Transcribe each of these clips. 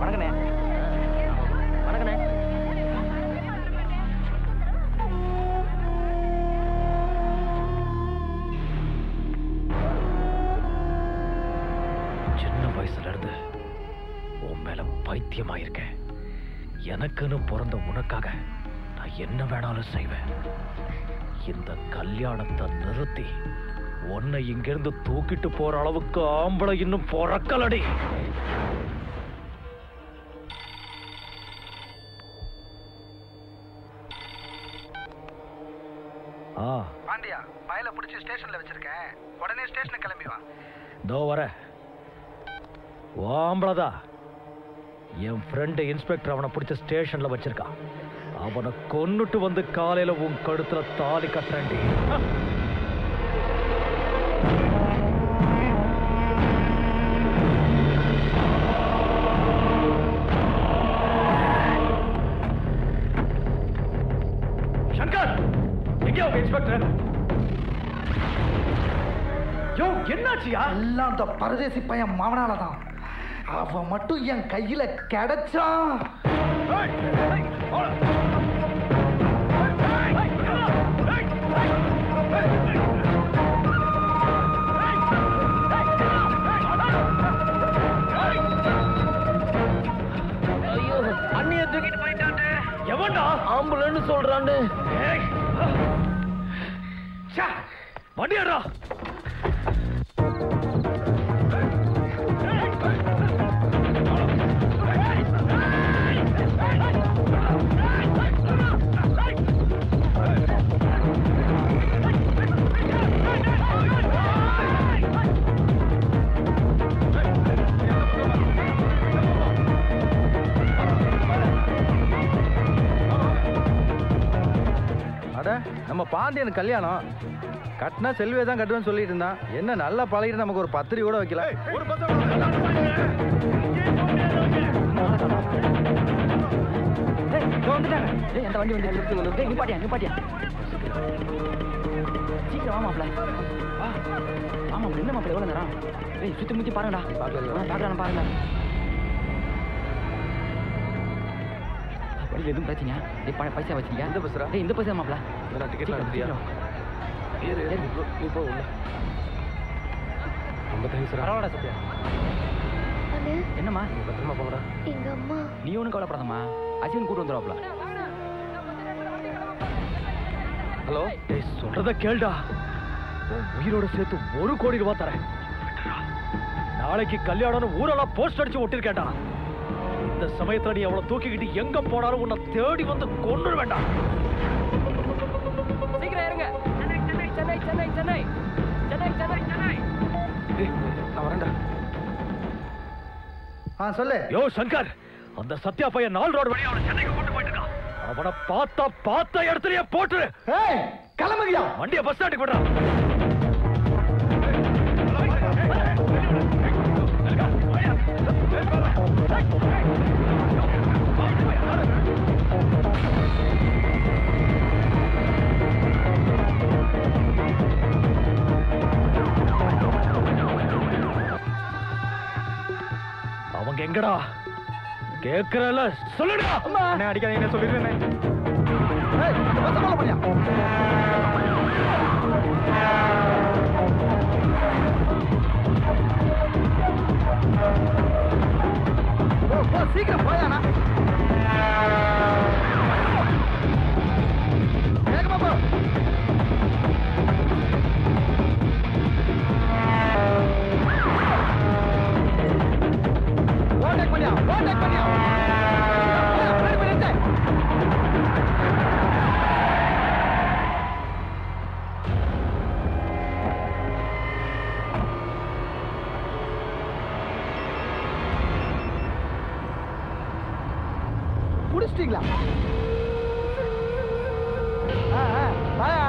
வணக்கண்ணே. வணக்கண்ணே. சின்ன வயசுல இருந்து உன் மேல பைத்தியமாயிருக்கேன். எனக்குன்னு பிறந்த உனக்காக நான் என்ன வேணாலும் செய்வேன். இந்த கல்யாணத்தை நிறுத்தி உன்னை இங்கிருந்து தூக்கிட்டு போற அளவுக்கு ஆம்பளை இன்னும் பொறக்கலடி. பாண்டியா, பயல பிடிச்சி ஸ்டேஷன்ல வச்சிருக்கேன். உடனே ஸ்டேஷனுக்கு கிளம்பி வா. தோ வர. ஆம்பளதா என் ஃப்ரெண்டு இன்ஸ்பெக்டர் அவனை பிடிச்ச ஸ்டேஷன்ல வச்சிருக்கான். அவனை கொன்னுட்டு வந்து காலையில உன் கழுத்துல தாலி கட்டுறேன்டி. சங்கர், எங்க இன்ஸ்பெக்டர்? யோ, என்னாச்சியா? எல்லாம் அந்த பரதேசி பையன் மாவனாலதான். அவன் மட்டும் என் கையில கிடைச்சான். ஐயோ, அண்ணிய தூக்கிட்டு போயிட்டாண்டு. எவன்டா ஆம்புலன்னு சொல்றாண்டு? வண்டியாடா. நம்ம பாண்டியன் கல்யாணம் கட்டினா செல்வியை தான் கட்டுவேன்னு சொல்லிட்டு இருந்தான். என்ன நல்லா பழகிட்டு நமக்கு ஒரு பத்திரி கூட வைக்கல. எந்த வண்டி வந்து நிப்பாட்டியா நிப்பாட்டியா சீக்கிரம் வா மாப்பிள்ள. ஆமா என்ன மாப்பிள்ள எவ்வளவு நேரம்? சுத்தி முத்தி பாருங்கடா. பாக்கலாம் பாருங்க. வழியில் எதுவும் பிரச்சனையா? பைசா வச்சிருக்கியா? இந்த பஸ்ரா? இந்த பைசா மாப்பிள்ள. டிக்கெட்லாம் எடுத்துறியா? நீ போ உள்ள. ரொம்ப தேங்க்ஸ். பரவாயில்ல சத்யா. என்னம்மா? பத்திரமா போங்கடா. எங்க அம்மா. நீ ஒன்றும் கவலைப்படாதம்மா. அஸ்வின் கூட்டு வந்துடுவாப்ல. ஹலோ, சொல்றத கேளுடா. உயிரோட சேர்த்து 1 கோடி ரூபாய் தரேன். நாளைக்கு கல்யாணம் ஊரெல்லாம் போஸ்ட் அடிச்சு ஒட்டிருக்கேன்டா. இந்த சமயத்துல நீ அவளை தூக்கிக்கிட்டு எங்க போனாலும் உன்னை தேடி வந்து கொண்டு வேண்டாம். சீக்கிரம் இருங்க. சென்னை சென்னை சென்னை சென்னை சென்னை சென்னை சென்னை. நான் வரேன்டா. சொல்லு. யோ சங்கர், அந்த சத்யா பையன் 4 ரோடு வழியா அவனை சென்னைக்கு கொண்டு போயிட்டு இருக்கான். அவனை பார்த்த இடத்துலயே போட்டுரு. கிளம்புறியா? வண்டியை பஸ் ஸ்டாண்டுக்கு விடுறான். அவங்க எங்கடா? கேக்குறல சொல்லுடா. என்ன அடிக்காத, என்ன சொல்லிடுறேன். சீக்கிரம் போயானா? வேகமா போ. ஓடக் பண்ணியா, ஓடக் பண்ணியா. குடிச்சிட்டீங்களா? வாயா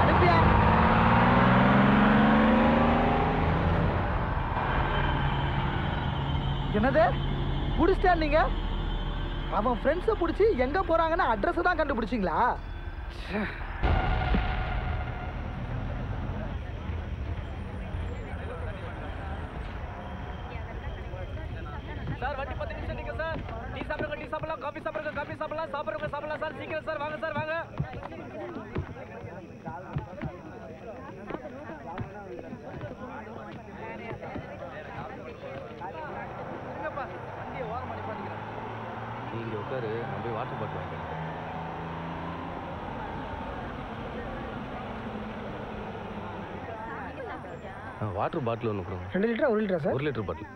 அனுப்பியா. என்னது குடிச்சிட்டா? நீங்க அவன் ஃப்ரெண்ட்ஸை பிடிச்சி எங்க போறாங்கன்னு அட்ரஸ் தான் கண்டுபிடிச்சிங்களா? சார் வண்டி 10 நிமிஷம் நிக்க சார். டீ சாப்பிடுங்க, டீ சாப்பிடலாம், காபி சாப்பிடுங்க, காபி சாப்பிடலாம், சாப்பிடுங்க சாப்பிடலாம் சார். சீக்கிரம் சார், வாங்க சார், வாங்க. வண்டியை ஓரமா நிப்பாட்டிக்கிறேன். நீங்க உட்காரு, நான் போய் வாட்டர் பாட்டில் வாங்கிக்கிறேன். வாட்டர் பாட்டில் ஒன்று கொடுங்க. 2 லிட்டரா 1 லிட்டரா சார்? 1 litre bottle.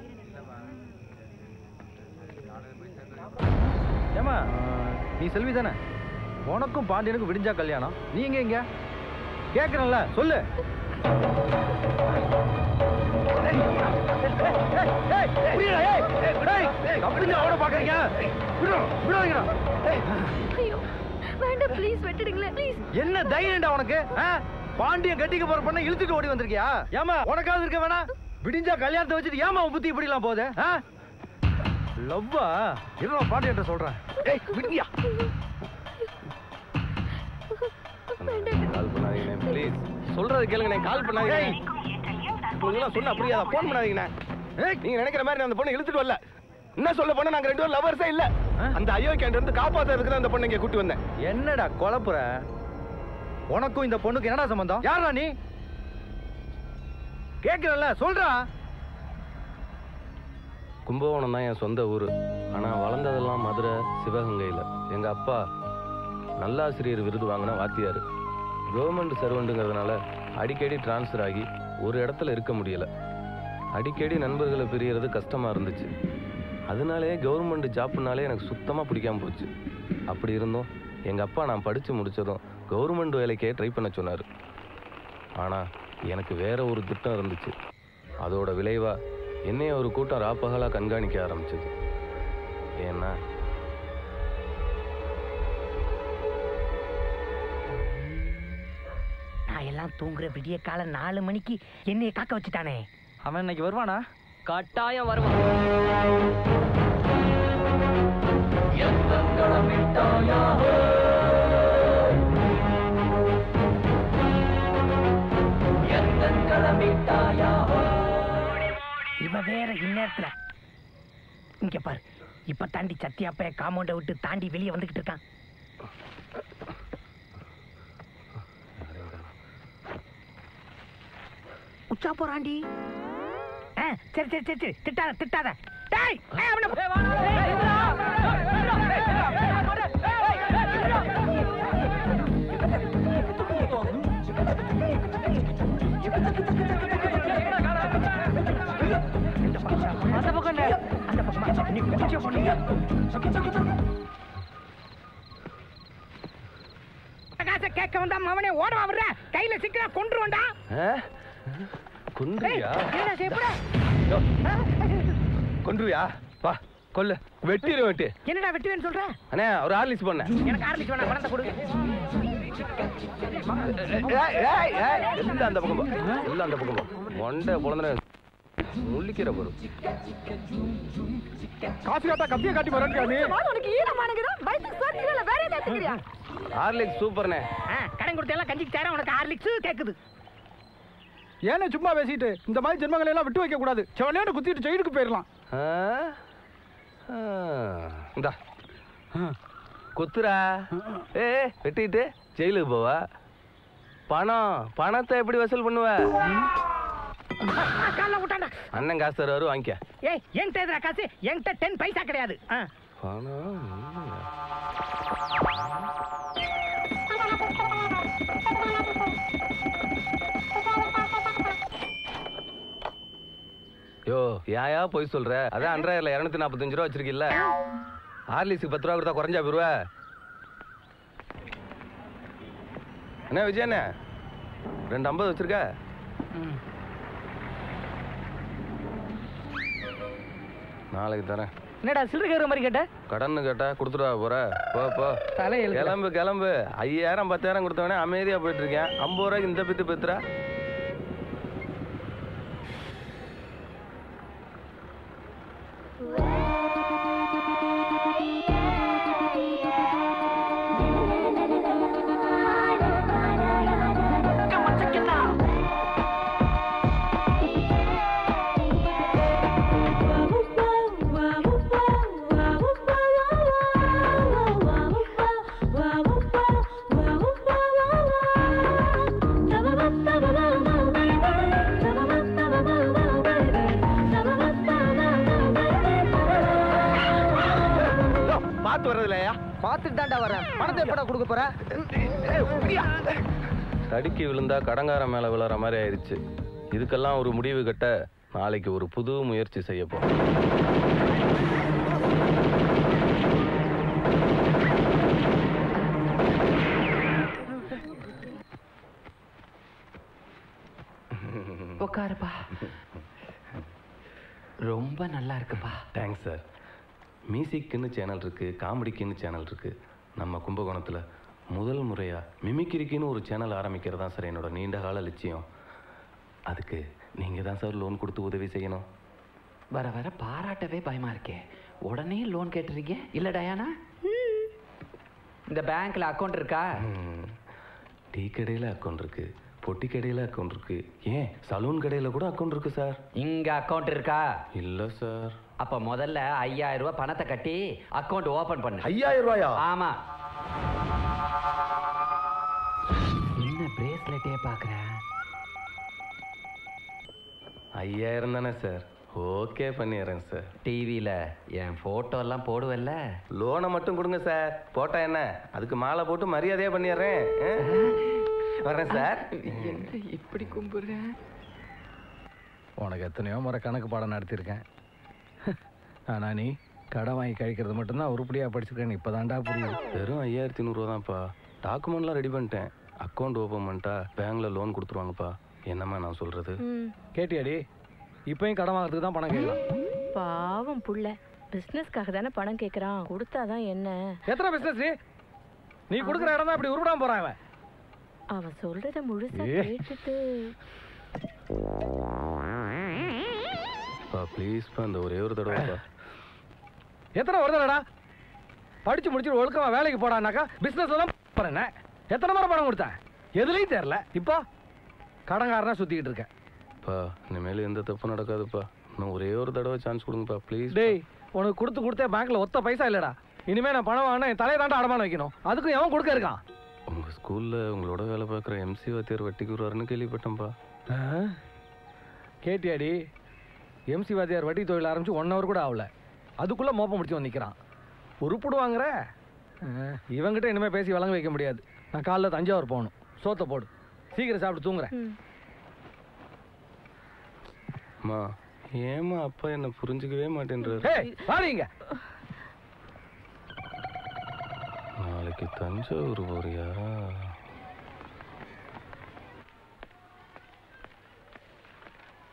ஏமா நீ செல்வி தானே? உனக்கும் பாண்டியனுக்கும் விடிஞ்சா கல்யாணம், நீங்க எங்க கேட்கறல சொல்லு. என்ன தைரியம்டா உனக்கு? பாண்டியன் கட்டிக்க போற பொண்ணை இழுத்துட்டு ஓடி வந்திருக்கியா? ஏமா உனக்காவது இருக்க வேணா? விடிஞ்சா கல்யாணத்தை வச்சுட்டு ஏமா உன் புத்தி இப்படி எல்லாம் போகுது? லவ்வா இருவா பாண்டியன் சொல்றேன். விடியா கால் பண்ணாதீங்க ப்ளீஸ். சொல்றது கேளுங்க, கால் பண்ணாதீங்க. உங்களுக்கு சொன்ன புரியாதா? போன் பண்ணாதீங்கண்ணே. நீங்க நினைக்கிற மாதிரி அந்த பொண்ணை இழுத்துட்டு வரல. என்ன சொல்ல போனா நாங்க 2 பேரும் லவர்ஸே இல்ல. அந்த அயோக்கியன்ட்ட இருந்து காப்பாத்துறதுக்கு அந்த பொண்ணை இங்க கூட்டி வந்தேன். என்னடா குழப்புற? உனக்கும் இந்த பொண்ணுக்கு என்னடா சம்பந்தம்? யாரா நீ? கேக்குறல்ல சொல்றா. கும்பகோணம் தான் என் சொந்த ஊர். ஆனால் வளர்ந்ததெல்லாம் மதுரை, சிவகங்கையில். எங்கள் அப்பா நல்லாசிரியர் விருது வாங்கின வாத்தியார். கவர்மெண்ட் சர்வெண்ட்டுங்கிறதுனால அடிக்கடி டிரான்ஸ்ஃபர் ஆகி ஒரு இடத்துல இருக்க முடியலை. அடிக்கடி நண்பர்களை பிரியறது கஷ்டமாக இருந்துச்சு. அதனாலே கவர்மெண்ட் ஜாப்னாலே எனக்கு சுத்தமாக பிடிக்காம போச்சு. அப்படி இருந்தும் எங்கள் அப்பா நான் படித்து முடித்ததும் கவர்மெண்ட் வேலைக்கே ட்ரை பண்ண சொன்னார். ஆனால் எனக்கு வேற ஒரு திட்டம் இருந்துச்சு. அதோட விளைவாக என்னைய ஒரு கூட்டம் ராப்பகலாக கண்காணிக்க ஆரம்பிச்சது. ஏன்னா நான் எல்லாம் தூங்குற விடிய காலம் 4 மணிக்கு என்னைய காக்க வச்சுட்டானே. அவன் இன்னைக்கு வருவானா? கட்டாயம் வருவான். இவ வேற இந்நேரத்துல இங்க பாரு. இப்ப தாண்டி சத்தியாப்ப காம்பவுண்ட விட்டு தாண்டி வெளியே வந்துகிட்டு இருக்கான். உச்சா போறாண்டி. சரி சரி சரி சரி, திட்டாத திட்டாத. டேய் அந்த பக்கம் அந்த பக்கமா நீ குடிச்ச பண்ணீங்க. காசை கேட்க வந்தா அவனே ஓடவா வர்ற? கையில சிக்கனா கொன்றுவண்டா. கொன்றுவியா? என்ன செய்யப்பட? கொன்றுவியா? வா கொல்லு, வெட்டிடு வெட்டு. என்னடா வெட்டுவேன்னு சொல்ற? அண்ணே ஒரு ஹார்லிக்ஸ் பண்ண. எனக்கு ஹார்லிக்ஸ் வேணா, பணத்தை கொடு. எல்லாம் அந்த பக்கம் போ, எல்லாம் அந்த பக்கம் போ. மொண்டை பொழந்த முள்ளிக்கிற பொருள். காசு காட்டா கத்திய காட்டி வரேன்டா நீ. உனக்கு ஈரமானங்கடா பைக் சர்க்கில வேற ஏதாவது கேக்குறியா? ஹார்லிக்ஸ் சூப்பர்னே. கடன் கொடுத்த எல்லாம் கஞ்சிக்கு தர, உனக்கு ஹார்லிக்ஸ் கேக்குது. ஏன்னா சும்மா பேசிட்டு இந்த மாதிரி ஜென்மங்களை எல்லாம் விட்டு வைக்க கூடாது. செவனேன்னு குத்திட்டு ஜெயிலுக்கு போயிடலாம். இந்தா குத்துரா. வெட்டிட்டு ஜெயிலுக்கு போவா. பணத்தை எப்படி வசூல் பண்ணுவ? அண்ணன் காசு தருவாரு, வாங்கிக்க. ஏய் என்கிட்ட எதுரா காசு? என்கிட்ட 10 பைசா கிடையாது. பணம் யோ ஏயா போய் சொல்ற? அதான் அன்றாயிரல 245 ரூபா வச்சிருக்கில்ல. ஹார்லிக்ஸுக்கு 10 ரூபா கொடுத்தா குறைஞ்சா போயிருவ. என்ன விஜய் அண்ணே 250 வச்சிருக்க? நாளைக்கு தரேன். என்னடா சில்லறை கேக்குற மாதிரி கேட்ட? கடன் கேட்டா கொடுத்துருவா போற? போ போ கிளம்பு கிளம்பு. 5000 10,000 கொடுத்தவனே அமைதியா போயிட்டு இருக்கேன். 50 ரூபாய்க்கு இந்த பித்து பெத்துறா. பார்த்து வர்றது இல்லையா? பார்த்துட்டு தான்டா வரேன். பணத்தை எப்படா கொடுக்க போற? தடுக்கி விழுந்தா கடங்கார மேல விழுற மாதிரி ஆயிடுச்சு. இதுக்கெல்லாம் ஒரு முடிவு கட்ட நாளைக்கு ஒரு புது முயற்சி செய்ய போறோம். உட்காருப்பா. ரொம்ப நல்லா இருக்குப்பா. Thanks sir. மியூசிக்குன்னு சேனல் இருக்கு, காமெடிக்குன்னு சேனல் இருக்கு. நம்ம கும்பகோணத்தில் முதல் முறையாக மிமிக்ரிக்குன்னு ஒரு சேனல் ஆரம்பிக்கிறது தான் சார் என்னோட நீண்ட கால லட்சியம். அதுக்கு நீங்கள் தான் சார் லோன் கொடுத்து உதவி செய்யணும். வர வர பாராட்டவே பயமா இருக்கே. உடனே லோன் கேட்டுறீங்க. இல்ல டயானா, இந்த பேங்க்ல அக்கௌண்ட் இருக்கா? டீ கடையில் அக்கௌண்ட் இருக்கு, பொட்டி கடையில் அக்கௌண்ட் இருக்கு, ஏன் சலூன் கடையில் கூட அக்கௌண்ட் இருக்கு சார். இங்க அக்கௌண்ட் இருக்கா? இல்லை சார். அப்ப முதல்ல 5000 ரூபாய் பணத்தை கட்டி அக்கௌண்ட் ஓபன் பண்ணு. 5000 ரூபாயா? ஆமா. என்ன பிரேஸ்லெட்டே பாக்குறேன்? 5000 தானே சார்? ஓகே பண்ணிடுறேன் சார். டிவியில என் போட்டோ எல்லாம் போடுவல்ல. லோனை மட்டும் கொடுங்க சார், போட்டா என்ன அதுக்கு மாலை போட்டு மரியாதையா பண்ணிடுறேன். வர்றேன் சார். என்ன இப்படி கும்பிடுறேன்? உனக்கு எத்தனையோ முறை கணக்கு பாடம் நடத்தியிருக்கேன். ஆனால் நீ கடை வாங்கி கழிக்கிறது மட்டும்தான் உருப்படியாக படிச்சிருக்கேன்னு இப்போ தான்டா புரியுது. வெறும் 5100 தான்ப்பா. டாக்குமெண்ட்லாம் ரெடி பண்ணிட்டேன். அக்கௌண்ட் ஓப்பன் பண்ணிட்டா பேங்க்கில் லோன் கொடுத்துருவாங்கப்பா. என்னம்மா நான் சொல்கிறது? கேட்டியாடி? இப்போயும் கடன் வாங்குறதுக்கு தான் பணம் கேட்கலாம். பாவம் புள்ள பிசினஸ்க்காக தானே பணம் கேட்கறான். கொடுத்தாதான் என்ன? எத்தனை பிஸ்னஸ் நீ கொடுக்குற இடம் தான் இப்படி உருப்படாம போறான் அவன். அவன் சொல்றத முழுசா கேட்டுட்டு ப்ளீஸ்ப்பா இந்த ஒரே ஒரு தடவைப்பா. எத்தனை வருதடா படிச்சு முடிச்சு ஒழுக்கமா வேலைக்கு போடானாக்கா பிசினஸ்ல தான் போறேன். எத்தனை முறை பணம் கொடுத்தேன் எதுலையும் தெரியல. இப்போ கடங்காரனா சுத்திக்கிட்டு இருக்கேன். பா இனிமேல் எந்த தப்பும் நடக்காதுப்பா. இன்னும் ஒரே ஒரு தடவை சான்ஸ் கொடுங்கப்பா ப்ளீஸ். டேய் உனக்கு கொடுத்தே பேங்க்ல ஒத்த பைசா இல்லடா. இனிமே நான் பணம் வாங்கினா என் தலையை தாண்டா அடமானம் வைக்கணும். அதுக்கும் எவன் கொடுக்க இருக்கான்? உங்கள் ஸ்கூலில் உங்களோட வேலை பார்க்குற எம்சி வாத்தியார் வட்டிக்கு வருவாருன்னு கேள்விப்பட்டேன்ப்பா. கேட்டியாடி? எம்சி வாத்தியார் வட்டி தொழில் ஆரம்பிச்சு 1 hour கூட ஆகல, அதுக்குள்ளே மோப்பம் முடிச்சு வந்து நிற்கிறான். உருப்பிடுவாங்கிற இவங்கிட்ட இனிமேல் பேசி வழங்க வைக்க முடியாது. நான் காலைல தஞ்சாவூர் போகணும். சோத்தை போடு, சீக்கிரம் சாப்பிட்டு தூங்குறேன். அம்மா ஏமா அப்பா என்ன புரிஞ்சுக்கவே மாட்டேன்றாரு. வாங்க. நாளைக்கு தஞ்சாவூர் போறியா?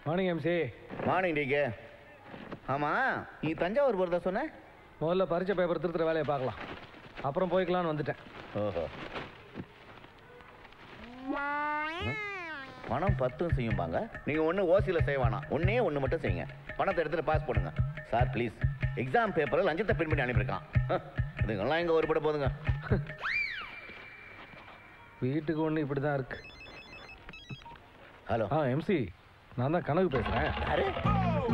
Morning MC. Morning TK. ஆமா நீ தஞ்சாவூர் போறதா சொன்ன? முதல்ல பரிச்சை பேப்பர் திருத்துற வேலையை பார்க்கலாம், அப்புறம் போய்க்கலான்னு வந்துட்டேன். ஓஹோ. பணம் 10 செய்யும்பாங்க. நீங்க ஒண்ணு ஓசியில செய்வானா, ஒண்ணு மட்டும் செய்யுங்க. பணத்தை எடுத்துட்டு பாஸ் பண்ணுங்க. சார் ப்ளீஸ், எக்ஸாம் பேப்பர்ல லஞ்சத்தை பிரிண்ட் பண்ணி அனுப்பியிருக்கான். இதுங்கெல்லாம் இங்க ஒருபட போதுங்க. வீட்டுக்கு ஒன்று இப்படி தான் இருக்கு. ஹலோ. எம்சி, நான் தான் கணக்கு பேசுறேன்.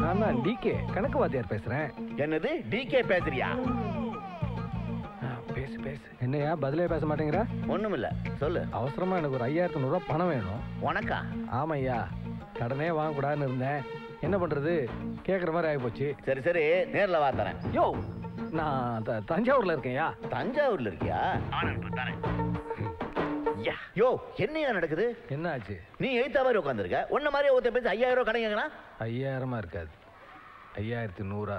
நான் தான் டிகே கணக்கு வாத்தியார் பேசுறேன். என்னது டிகே பேசுறியா? பேசு பேசு. என்னையா பதிலே பேச மாட்டேங்கிற? ஒண்ணுமில்ல, சொல்லு. அவசரமா எனக்கு ஒரு 5500 ரூபாய் பணம் வேணும். உனக்கா? ஆமையா, கடனே வாங்கக்கூடாதுன்னு இருந்தேன். என்ன பண்றது, கேட்குற மாதிரி ஆகிப்போச்சு. சரி சரி, நேரில் வா தரேன். யோ, நான் தஞ்சாவூர்ல இருக்கேன்யா. தஞ்சாவூர்ல இருக்கியா? யோ, என்னையா நடக்குது? என்ன ஆச்சு? நீ 8th மாதிரி உட்காந்துருக்க, ஒன்ன மாதிரி ஒருத்த பேசி 5000 ரூபாய் கடைங்கன்னா 5000 இருக்காது, 5100.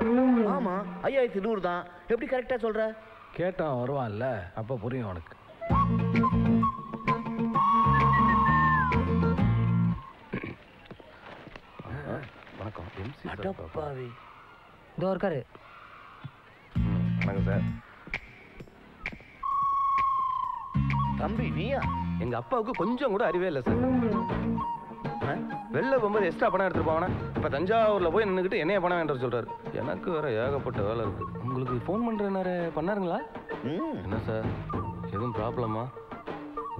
ஆமா, 5100 தான். எப்படி கரெக்டா சொல்ற? கேட்டான் வருவான்ல, அப்ப புரியும் உனக்கு. வணக்கம் எம்சி. அடப்பாவி, இதோ இருக்காரு. வணக்கம் சார். தம்பி நீயா? எங்க அப்பாவுக்கு கொஞ்சம் கூட அறிவே இல்லை சார். வெளில போகும்போது எக்ஸ்ட்ரா பணம் எடுத்துட்டு போவானே, இப்ப தஞ்சாவூர்ல போய் நின்றுக்கிட்டு என்னைய பணம் வேண்டாம் சொல்றாரு. எனக்கு வேற ஏகப்பட்ட வேலை இருக்கு. உங்களுக்கு ஃபோன் பண்ற பண்ணாருங்களா? என்ன சார், எதுவும் ப்ராப்ளமா?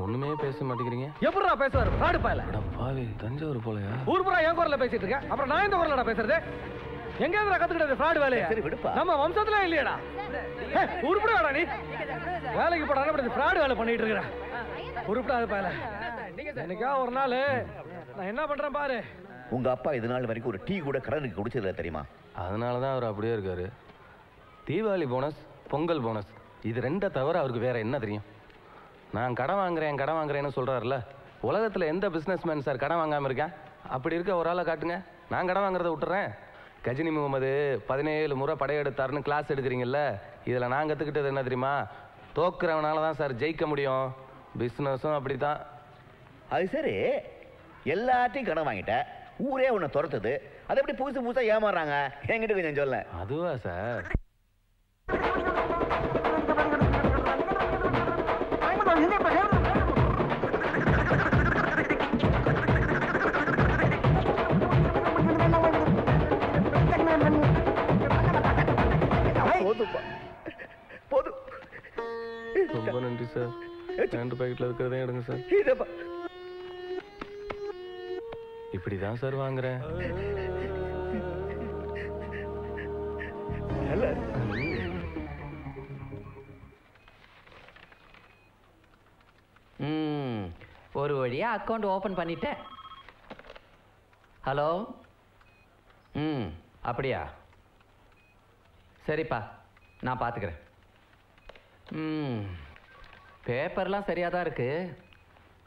ஒண்ணுமே பேச மாட்டேங்கிறீங்க. எப்படிடா பேசுவாரு ஃப்ராடு பயல? பாவி, தஞ்சாவூர் போலையா? ஊர் பூரா என் குரல்ல பேசிட்டு இருக்க, அப்புறம் நான் இந்த குரலடா பேசுறது? எங்க இருந்து கத்துக்கிட்டது ஃப்ராடு வேலையா? சரி விடுப்பா. நம்ம வம்சத்துல இல்லையடா. உருப்படாடா நீ, வேலைக்கு போடாத இப்படி ஃப்ராடு வேலை பண்ணிட்டு இருக்கிற. உருப்படாத பயல. என்னைக்கா ஒரு நாள் நான் என்ன பண்றேன் பாரு. உங்க அப்பா இது நாள் வரைக்கும் ஒரு டீ கூட கடனுக்கு குடிச்சதில்ல தெரியுமா? அதனாலதான் அவர் அப்படியே இருக்காரு. தீபாவளி போனஸ், பொங்கல் போனஸ் இது ரெண்டை தவிர அவருக்கு வேற என்ன தெரியும்? நான் கடன் வாங்குறேன்னு சொல்றாருல. உலகத்தில் எந்த பிஸ்னஸ்மேன் சார் கடன் வாங்காமல் இருக்கேன்? அப்படி இருக்க ஒரு ஆளை காட்டுங்க, நான் கடன் வாங்குறத விட்டுறேன். கஜினி முகமது 17 முறை படையெடுத்தாருன்னு கிளாஸ் எடுக்கிறீங்கல்ல, இதில் நான் கற்றுக்கிட்டது என்ன தெரியுமா? தோக்குறவனால தான் சார் ஜெயிக்க முடியும். பிஸ்னஸும் அப்படி தான். அது சரி, எல்லாத்தையும் கடன் வாங்கிட்ட, ஊரே உன்னை துரத்துது, அதை எப்படி புதுசாக ஏமாறுறாங்க? என்கிட்ட கொஞ்சம் சொல்ல. அதுவா சார்? போதும். ரொம்ப நன்றி சார். 2 பாக்கெட்ல இருக்கிறதே எடுங்க சார். இப்படிதான் சார் வாங்குறேன். ஒரு வழியா அக்கௌண்ட் ஓபன் பண்ணிட்டேன். ஹலோ. அப்படியா? சரிப்பா, நான் பார்த்துக்கிறேன். பேப்பர்லாம் சரியாக தான் இருக்கு,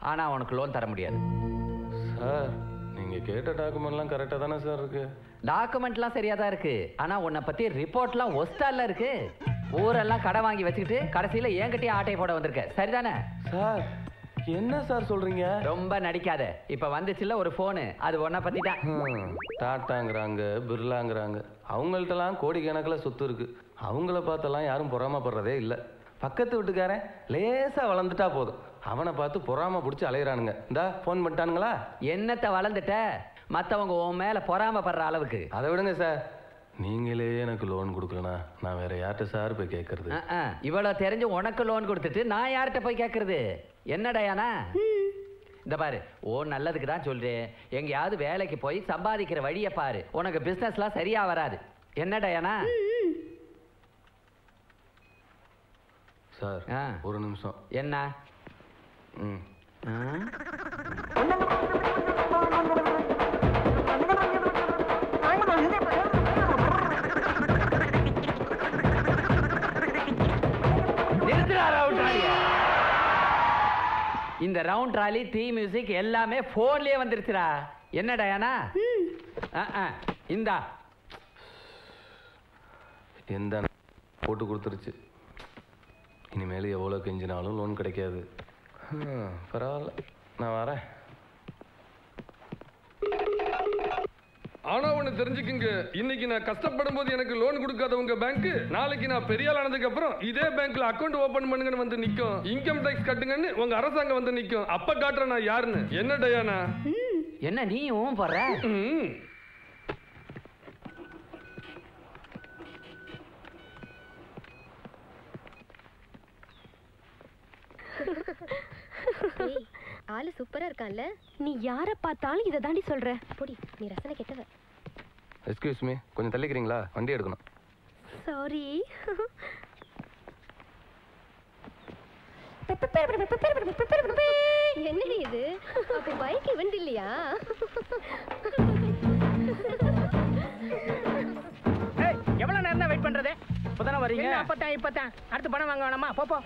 ஆனால் உனக்கு லோன் தர முடியாது. சார், நீங்கள் கேட்ட டாக்குமெண்ட்லாம் கரெக்டாக தானே சார் இருக்கு? டாக்குமெண்ட்லாம் சரியாக தான் இருக்கு, ஆனால் உன்னை பற்றி ரிப்போர்ட்லாம் ஒஸ்டால இருக்கு. ஊரெல்லாம் கடை வாங்கி வச்சுக்கிட்டு கடைசியில் என்கிட்டயே ஆட்டை போட வந்திருக்க, சரிதானே? சார், என்ன சார் சொல்றீங்க? ரொம்ப நடிக்காத. இப்ப வந்துச்சுல ஒரு போனு, அது உன்னை பத்தி தான். டாட்டாங்கிறாங்க, பிர்லாங்கிறாங்க, அவங்கள்ட்டலாம் கோடிக்கணக்கில் சொத்து இருக்கு. அவங்கள பார்த்தெல்லாம் யாரும் பொறாமப்படுறதே இல்லை. பக்கத்து வீட்டுக்காரன் லேசா வளர்ந்துட்டா போதும், அவனை பார்த்து பொறாம பிடிச்சி அலையிறானுங்க. இந்தா போன் பண்ணிட்டானுங்களா? என்னத்தை வளர்ந்துட்ட? மற்றவங்க உன் மேல பொறாமப்படுற அளவுக்கு. அதை விடுங்க சார். நீங்களே எனக்கு லோன் கொடுக்கலனா நான் வேற யார்கிட்ட சார் போய் கேட்கறது? இவ்வளவு தெரிஞ்சு உனக்கு லோன் கொடுத்துட்டு நான் யார்கிட்ட போய் கேட்கறது? என்ன டயானா, இந்த பாரு, ஓ நல்லதுக்கு தான் சொல்றேன். எங்கேயாவது வேலைக்கு போய் சம்பாதிக்கிற வழியை பாரு. உனக்கு பிசினஸ்லாம் சரியா வராது. என்ன டயானா? சார், ஒரு நிமிஷம். என்ன? இந்த ரவுண்ட் ராலி, டீ மியூசிக் எல்லாமே போன்லயே வந்துருச்சுடா. என்ன டயானா? இந்தா எந்த போட்டு கொடுத்துருச்சு. இனிமேல் எவ்வளோ கெஞ்சினாலும் லோன் கிடைக்காது. பரவாயில்ல, நான் வரேன். ஆனா ஒண்ணு தெரிஞ்சுக்குங்க, இன்னைக்கு நான் கஷ்டப்படும் போது எனக்கு லோன் கொடுக்காத உங்க பேங்க், நாளைக்கு நான் பெரிய ஆள் ஆனதுக்கு அப்புறம் இதே பேங்க்ல அக்கௌண்ட் ஓபன் பண்ணுங்கன்னு வந்து நிக்கும். இன்கம் டாக்ஸ் கட்டுங்கன்னு உங்க அரசாங்கம் வந்து நிக்கும். அப்ப காட்டுறேன் நான் யாருன்னு. என்ன டயானா? என்ன நீயும் போற? ஆளு சூப்பரா இருக்கான்ல. நீ யாரை பார்த்தாலும் இதை தாண்டி சொல்ற. போடி, நீ ரசனை கெட்டவ. எக்ஸ்கியூஸ் மீ, கொஞ்சம் தள்ளிக்கிறீங்களா? வண்டி எடுக்கணும். சாரி. என்னடி இது? அப்ப பைக் இவன் இல்லையா? எவ்வளவு நேரம் தான் வெயிட் பண்றது? இப்பதானே வரீங்க? இப்பதான் அடுத்து பணம் வாங்க வேணாமா? போ.